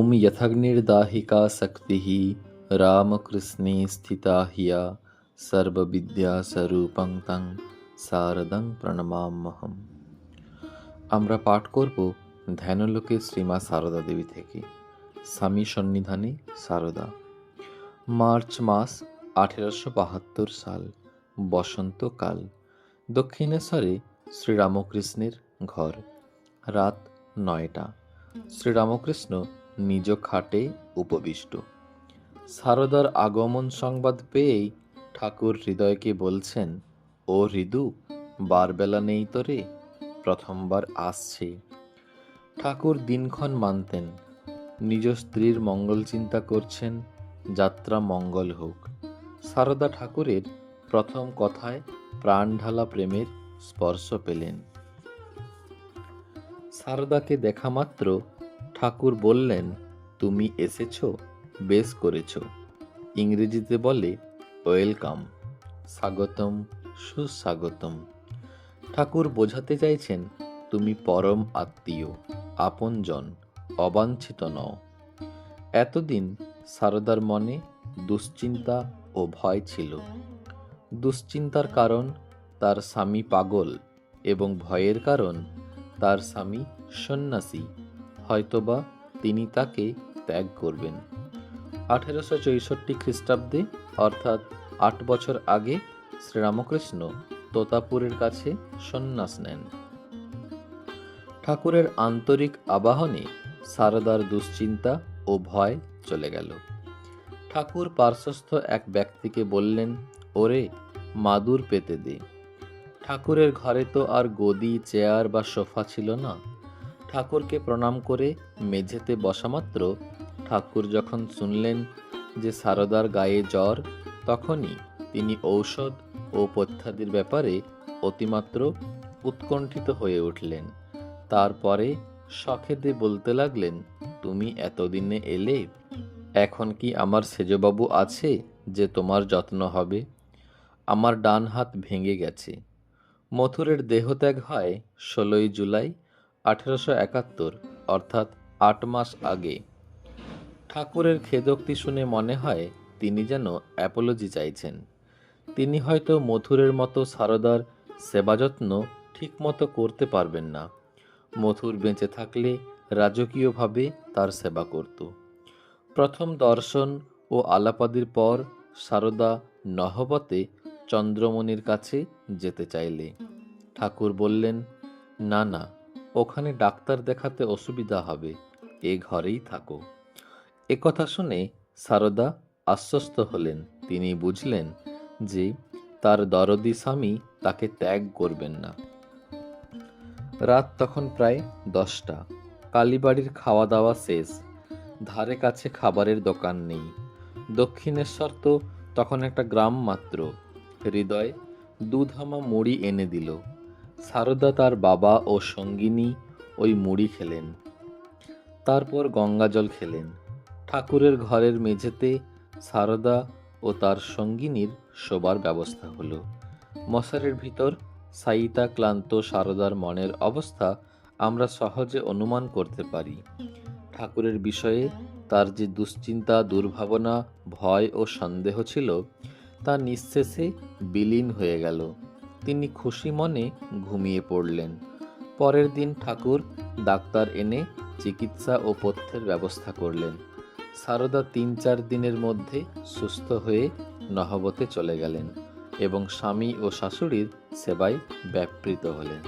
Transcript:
ओम यथाग्निर्दाहिका शक्तिः रामकृष्णे स्थिता हिया সর্ববিদ্যাস্বরূপং তং শারদং প্রণমাম্যহম। আমরা পাঠ করব ধ্যানলোকে শ্রীমা সারদা দেবী থেকে। স্বামী সন্নিধানে সারদা। মার্চ মাস 1872 সাল, বসন্তকাল। দক্ষিণেশ্বরে শ্রীরামকৃষ্ণের ঘর। রাত 9টা। শ্রীরামকৃষ্ণ নিজ খাটে উপবিষ্ট। সারদার আগমন সংবাদ পেয়েই ঠাকুর হৃদয়কে বলছেন, ও হৃদু, বারবেলা নেই তো রে, প্রথমবার আসছে। ঠাকুর দিনক্ষণ মানতেন, নিজ স্ত্রীর মঙ্গল চিন্তা করছেন, যাত্রা মঙ্গল হোক। সারদা ঠাকুরের প্রথম কথায় প্রাণ ঢালা প্রেমের স্পর্শ পেলেন। সারদাকে দেখা মাত্র ঠাকুর বললেন, তুমি এসেছ, বেশ করেছ। ইংরেজিতে বলে ওয়েলকাম, স্বাগতম, সুস্বাগতম। ঠাকুর বোঝাতে চাইছেন, তুমি পরম আত্মীয়, আপনজন, অবাঞ্ছিত নও। এতদিন সারদার মনে দুশ্চিন্তা ও ভয় ছিল। দুশ্চিন্তার কারণ তার স্বামী পাগল এবং ভয়ের কারণ তার স্বামী সন্ন্যাসী, হয়তোবা তিনি তাকে ত্যাগ করবেন। 1864 খ্রিস্টাব্দে, অর্থাৎ 8 বছর আগে, শ্রীরামকৃষ্ণ তোতাপুরের কাছে সন্ন্যাস নেন। ঠাকুরের আন্তরিক আবাহনে সারদার দুশ্চিন্তা ও ভয় চলে গেল। ঠাকুর পার্শ্বস্থ এক ব্যক্তিকে বললেন, ওরে, মাদুর পেতে দে। ঠাকুরের ঘরে তো আর গদি, চেয়ার বা সোফা ছিল না। ঠাকুরকে প্রণাম করে মেঝেতে বসা মাত্র ঠাকুর যখন শুনলেন যে সারদার গায়ে জ্বর, তখনই তিনি ঔষধ ও পথ্যাদির ব্যাপারে অতিমাত্র উৎকণ্ঠিত হয়ে উঠলেন। তারপরে শখেদে বলতে লাগলেন, তুমি এতদিনে এলে, এখন কি আমার সেজবাবু আছে যে তোমার যত্ন হবে? আমার ডান হাত ভেঙে গেছে। মথুরের দেহত্যাগ হয় 16 জুলাই 1871, অর্থাৎ 8 মাস আগে। ঠাকুরের খেদোক্তি শুনে মনে হয় তিনি যেন অ্যাপোলজি চাইছেন। তিনি হয়তো মথুরের মতো সারদার সেবাযত্ন ঠিক মতো করতে পারবেন না। মথুর বেঁচে থাকলে রাজকীয়ভাবে তার সেবা করত। প্রথম দর্শন ও আলাপাদির পর সারদা নহবতে চন্দ্রমণির কাছে যেতে চাইলে ঠাকুর বললেন, না না, ওখানে ডাক্তার দেখাতে অসুবিধা হবে, এ ঘরেই থাকো। একথা শুনে সারদা আশ্বস্ত হলেন। তিনি বুঝলেন যে তার দরদি স্বামী তাকে ত্যাগ করবেন না। রাত তখন প্রায় 10টা। কালীবাড়ির খাওয়া দাওয়া শেষ। ধারে কাছে খাবারের দোকান নেই। দক্ষিণেশ্বর তো তখন একটা গ্রাম মাত্র। হৃদয় দুধামা মুড়ি এনে দিল। সারদা, তার বাবা ও সঙ্গিনী ওই মুড়ি খেলেন। তারপর গঙ্গা জল খেলেন। ঠাকুরের ঘরের মেঝেতে সারদা ও তার সঙ্গিনীর শোবার ব্যবস্থা হলো। মশারির ভিতর শায়িতা ক্লান্ত সারদার মনের অবস্থা আমরা সহজে অনুমান করতে পারি। ঠাকুরের বিষয়ে তার যে দুশ্চিন্তা, দুর্ভাবনা, ভয় ও সন্দেহ ছিল, তা নিঃশেষে বিলীন হয়ে গেল। তিনি খুশি মনে ঘুমিয়ে পড়লেন। পরের দিন ঠাকুর ডাক্তার এনে চিকিৎসা ও পথ্যের ব্যবস্থা করলেন। সারদা 3-4 দিনের মধ্যে সুস্থ হয়ে নহবতে চলে গেলেন এবং স্বামী ও শাশুড়ির সেবায় ব্যাপৃত হলেন।